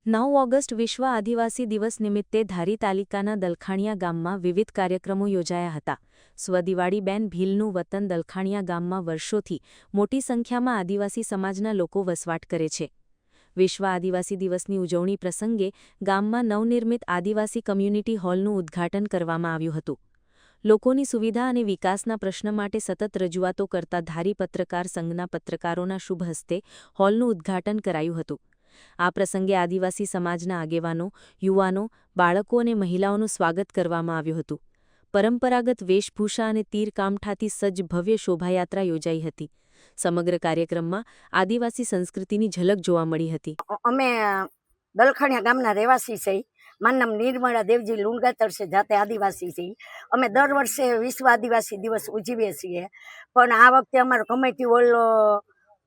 9 August વિશ્વ આદિવાસી દિવસ નિમિત્તે ધારી તાલુકાના દલખાણીયા ગામમાં વિવિધ કાર્યક્રમો યોજાયા હતા. સ્વદિવાળીબેન ભીલનું વતન દલખાણીયા ગામમાં વર્ષોથી મોટી સંખ્યામાં આદિવાસી સમાજના લોકો વસવાટ કરે છે. વિશ્વ આદિવાસી દિવસની ઉજવણી પ્રસંગે ગામમાં નવનિર્મિત આદિવાસી કમ્યુનિટી હોલનું ઉદ્ઘાટન કરવામાં આવ્યું હતું. લોકોની સુવિધા અને વિકાસના પ્રશ્ન માટે સતત રજૂઆતો કરતા ધારી પત્રકાર સંઘના પત્રકારોના શુભ હસ્તે હોલનું ઉદ્ઘાટન કરાયું હતું. આ પ્રસંગે આદિવાસી સમાજના આગેવાનો, યુવાનો, બાળકો અને મહિલાઓનું સ્વાગત કરવામાં આવ્યું હતું. પરંપરાગત વેશભૂષા અને તીરકામઠાથી સજ્જ ભવ્ય શોભાયાત્રા યોજાઈ હતી. સમગ્ર કાર્યક્રમમાં આદિવાસી સંસ્કૃતિની ઝલક જોવા મળી હતી. અમે દલખાણીયા ગામના રહેવાસી છીએ. મારું નામ નિર્મળા દેવજી લુણગાતર છે, જાતે આદિવાસી છીએ. અમે દર વર્ષે વિશ્વ આદિવાસી દિવસ ઉજવીએ છીએ, પણ આ વખતે અમારો કમિટી હોલ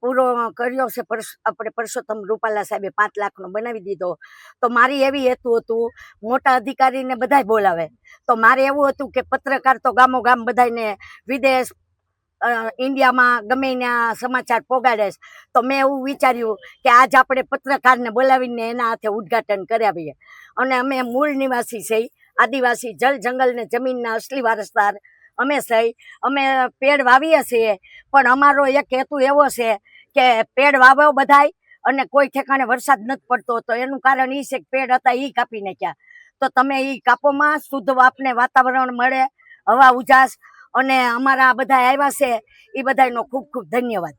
પૂરો કર્યો છે. આપણે પરસોત્તમ રૂપાલા સાહેબે 5 લાખનો બનાવી દીધો. તો મારી એવી હેતુ હતું, મોટા અધિકારીને બધાય બોલાવે, તો મારે એવું હતું કે પત્રકાર તો ગામો ગામ બધાને વિદેશ ઇન્ડિયામાં ગમે ત્યાં સમાચાર પોગાડે. તો મેં એવું વિચાર્યું કે આજ આપણે પત્રકારને બોલાવીને એના હાથે ઉદ્ઘાટન કરાવીએ. અને અમે મૂળ નિવાસી છીએ, આદિવાસી, જલ જંગલ ને જમીનના અસલી વારસદાર અમે છીએ. અમે પેડ વાવીએ છીએ, પણ અમારો એક હેતુ એવો છે કે પેડ વાવો બધાય, અને કોઈ ઠેકાણે વરસાદ નથી પડતો તો એનું કારણ એ છે કે પેડ હતા એ કાપી નાખ્યા. તો તમે એ કાપોમાં શુદ્ધ આપને વાતાવરણ મળે, હવા ઉજાસ, અને અમારા બધા આવ્યા છે એ બધાનો ખૂબ ખૂબ ધન્યવાદ.